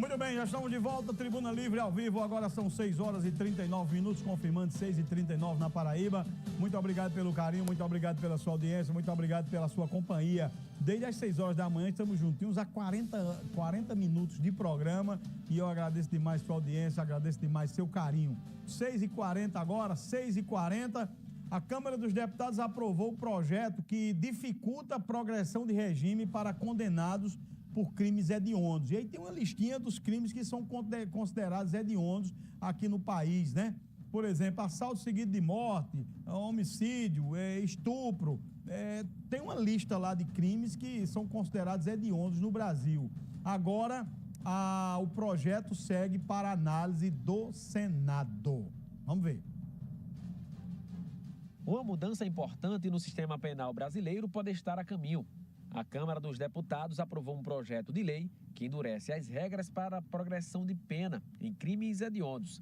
Muito bem, já estamos de volta, Tribuna Livre ao vivo, agora são 6 horas e 39 minutos, confirmando 6h39 na Paraíba. Muito obrigado pelo carinho, muito obrigado pela sua audiência, muito obrigado pela sua companhia. Desde as 6 horas da manhã estamos juntinhos há 40 minutos de programa e eu agradeço demais sua audiência, agradeço demais seu carinho. 6h40 agora, 6h40, a Câmara dos Deputados aprovou o projeto que dificulta a progressão de regime para condenados por crimes hediondos. E aí tem uma listinha dos crimes que são considerados hediondos aqui no país, né? Por exemplo, assalto seguido de morte, homicídio, estupro. Tem uma lista lá de crimes que são considerados hediondos no Brasil. Agora, o projeto segue para análise do Senado. Vamos ver. Uma mudança importante no sistema penal brasileiro pode estar a caminho. A Câmara dos Deputados aprovou um projeto de lei que endurece as regras para a progressão de pena em crimes hediondos.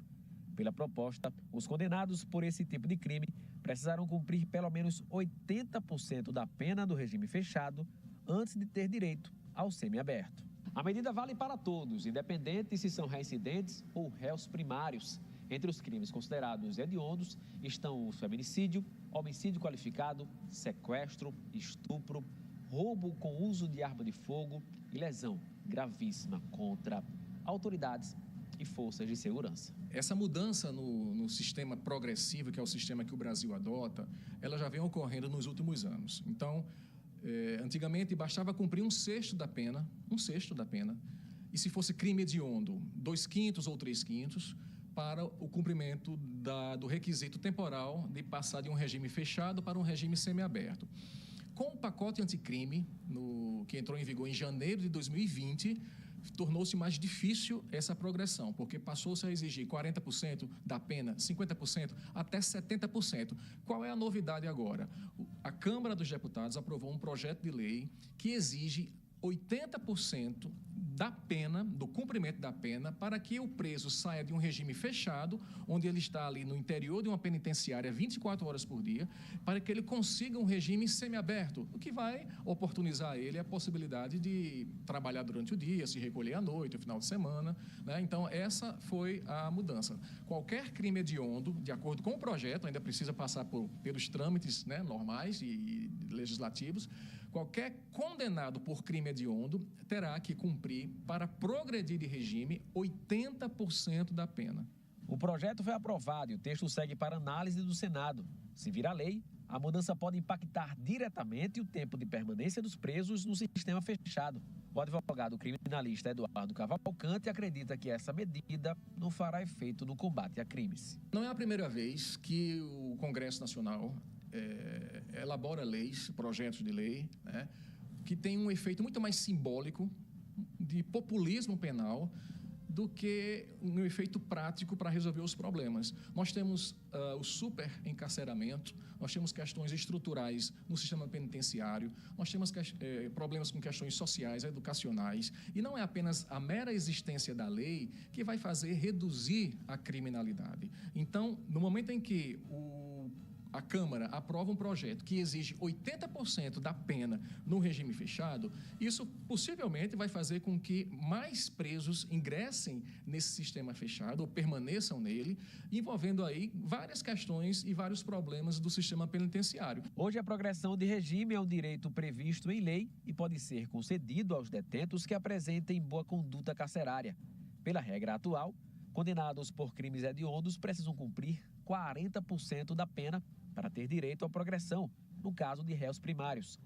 Pela proposta, os condenados por esse tipo de crime precisarão cumprir pelo menos 80% da pena do regime fechado antes de ter direito ao semiaberto. A medida vale para todos, independente se são reincidentes ou réus primários. Entre os crimes considerados hediondos estão o feminicídio, homicídio qualificado, sequestro, estupro, roubo com uso de arma de fogo e lesão gravíssima contra autoridades e forças de segurança. Essa mudança no sistema progressivo, que é o sistema que o Brasil adota, ela já vem ocorrendo nos últimos anos. Então, antigamente bastava cumprir 1/6 da pena, e se fosse crime hediondo, 2/5 ou 3/5, para o cumprimento do requisito temporal de passar de um regime fechado para um regime semiaberto. Com o pacote anticrime, que entrou em vigor em janeiro de 2020, tornou-se mais difícil essa progressão, porque passou-se a exigir 40% da pena, 50%, até 70%. Qual é a novidade agora? A Câmara dos Deputados aprovou um projeto de lei que exige 80% da pena, do cumprimento da pena, para que o preso saia de um regime fechado, onde ele está ali no interior de uma penitenciária 24 horas por dia, para que ele consiga um regime semiaberto, o que vai oportunizar a ele a possibilidade de trabalhar durante o dia, se recolher à noite, no final de semana, né? Então, essa foi a mudança. Qualquer crime hediondo, de acordo com o projeto, ainda precisa passar pelos trâmites, né, normais e legislativos, qualquer condenado por crime hediondo terá que cumprir, para progredir de regime, 80% da pena. O projeto foi aprovado e o texto segue para análise do Senado. Se virar lei, a mudança pode impactar diretamente o tempo de permanência dos presos no sistema fechado. O advogado criminalista Eduardo Cavalcante acredita que essa medida não fará efeito no combate a crimes. Não é a primeira vez que o Congresso Nacional elabora leis, projetos de lei, né, que tem um efeito muito mais simbólico, de populismo penal, do que um efeito prático para resolver os problemas. Nós temos o superencarceramento, nós temos questões estruturais no sistema penitenciário, nós temos problemas com questões sociais, educacionais, e não é apenas a mera existência da lei que vai fazer reduzir a criminalidade. Então, no momento em que a Câmara aprova um projeto que exige 80% da pena no regime fechado, isso possivelmente vai fazer com que mais presos ingressem nesse sistema fechado ou permaneçam nele, envolvendo aí várias questões e vários problemas do sistema penitenciário. Hoje, a progressão de regime é um direito previsto em lei e pode ser concedido aos detentos que apresentem boa conduta carcerária. Pela regra atual, condenados por crimes hediondos precisam cumprir 40% da pena para ter direito à progressão, no caso de réus primários.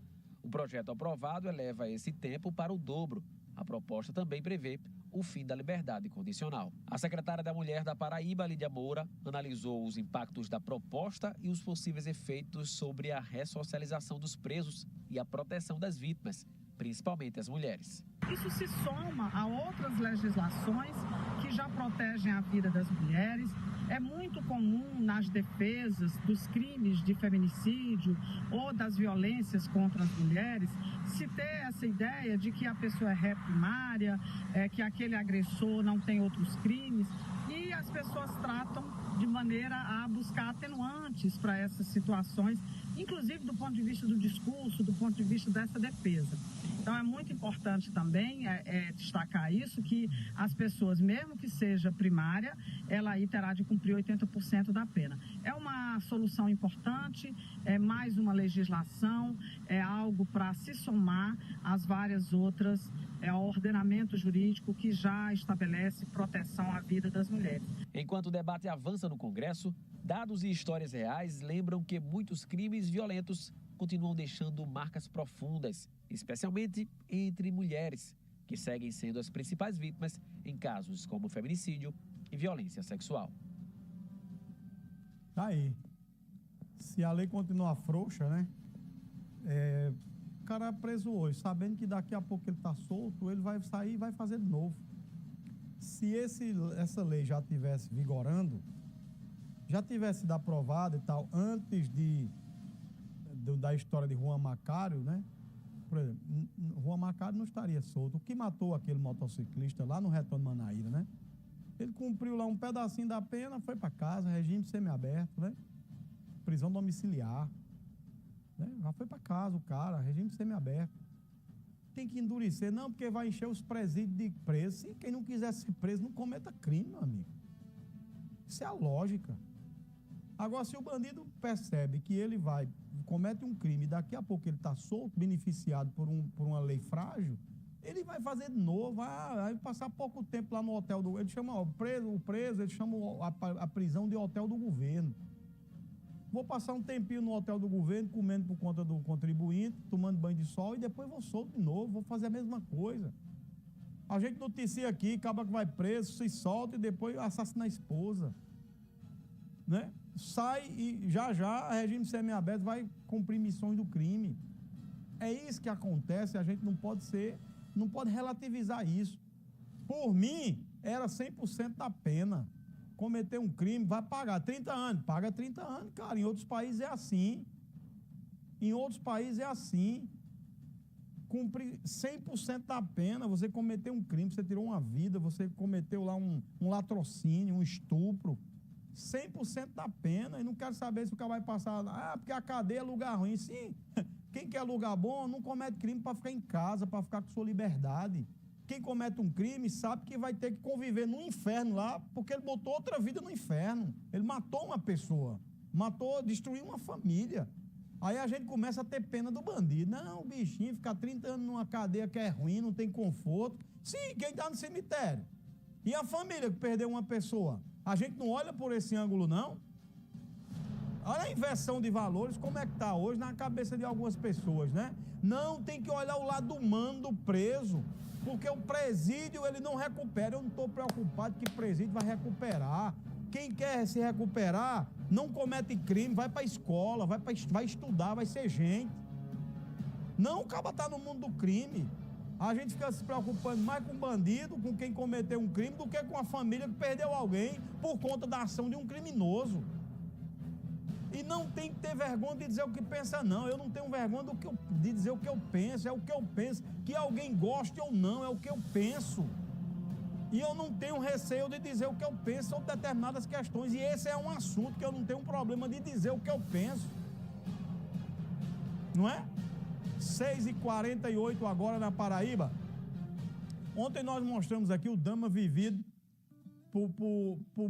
O projeto aprovado eleva esse tempo para o dobro. A proposta também prevê o fim da liberdade condicional. A secretária da Mulher da Paraíba, Lídia Moura, analisou os impactos da proposta e os possíveis efeitos sobre a ressocialização dos presos e a proteção das vítimas, principalmente as mulheres. Isso se soma a outras legislações que já protegem a vida das mulheres. É muito comum nas defesas dos crimes de feminicídio ou das violências contra as mulheres se ter essa ideia de que a pessoa é ré primária, que aquele agressor não tem outros crimes, e as pessoas tratam de maneira a buscar atenuantes para essas situações, inclusive do ponto de vista do discurso, do ponto de vista dessa defesa. Então, é muito importante também destacar isso, que as pessoas, mesmo que seja primária, ela aí terá de cumprir 80% da pena. É uma solução importante, é mais uma legislação, é algo para se somar às várias outras, ao ordenamento jurídico que já estabelece proteção à vida das mulheres. Enquanto o debate avança no Congresso, dados e histórias reais lembram que muitos crimes violentos continuam deixando marcas profundas, especialmente entre mulheres, que seguem sendo as principais vítimas em casos como feminicídio e violência sexual. Tá aí. Se a lei continuar frouxa, né? O cara é preso hoje, sabendo que daqui a pouco ele está solto, ele vai sair e vai fazer de novo. Se essa lei já estivesse vigorando, já tivesse sido aprovada e tal, antes da história de Juan Macário, né? Por exemplo, Juan Macário não estaria solto. O que matou aquele motociclista lá no Retorno Manaíra, né? Ele cumpriu lá um pedacinho da pena, foi para casa, regime semiaberto, né? Prisão domiciliar. Né? Já foi para casa o cara, regime semiaberto. Tem que endurecer, não, porque vai encher os presídios de preso. Se quem não quiser ser preso, não cometa crime, meu amigo. Isso é a lógica. Agora, se o bandido percebe que ele comete um crime, daqui a pouco ele está solto, beneficiado por uma lei frágil, ele vai fazer de novo, vai passar pouco tempo lá no hotel do... Ele chama o preso, ele chama a prisão de hotel do governo. Vou passar um tempinho no hotel do governo, comendo por conta do contribuinte, tomando banho de sol, e depois vou solto de novo, vou fazer a mesma coisa. A gente noticia aqui, acaba que vai preso, se solta e depois assassina a esposa. Né? Sai e já, regime semiaberto, vai cumprir missões do crime. É isso que acontece, a gente não pode relativizar isso. Por mim, era 100% da pena. Cometer um crime, vai pagar 30 anos. Paga 30 anos, cara. Em outros países é assim. Cumpre 100% da pena. Você cometeu um crime, você tirou uma vida, você cometeu lá um latrocínio, um estupro. 100% da pena. E não quero saber se o cara vai passar... porque a cadeia é lugar ruim. Sim, quem quer lugar bom não comete crime para ficar em casa, para ficar com sua liberdade. Quem comete um crime sabe que vai ter que conviver no inferno lá, porque ele botou outra vida no inferno. Ele matou uma pessoa, destruiu uma família. Aí a gente começa a ter pena do bandido. Não, o bichinho ficar 30 anos numa cadeia que é ruim, não tem conforto. Sim, quem está no cemitério? E a família que perdeu uma pessoa? A gente não olha por esse ângulo, não? Olha a inversão de valores, como é que está hoje na cabeça de algumas pessoas, né? Não, tem que olhar o lado humano do preso. Porque o presídio, ele não recupera. Eu não estou preocupado que o presídio vai recuperar. Quem quer se recuperar, não comete crime, vai para a escola, vai estudar, vai ser gente. Não, o cara está no mundo do crime. A gente fica se preocupando mais com o bandido, com quem cometeu um crime, do que com a família que perdeu alguém por conta da ação de um criminoso. E não tem que ter vergonha de dizer o que pensa, não. Eu não tenho vergonha de dizer o que eu penso, é o que eu penso. Que alguém goste ou não, é o que eu penso. E eu não tenho receio de dizer o que eu penso sobre determinadas questões. E esse é um assunto que eu não tenho problema de dizer o que eu penso. Não é? 6h48 agora na Paraíba. Ontem nós mostramos aqui o drama vivido por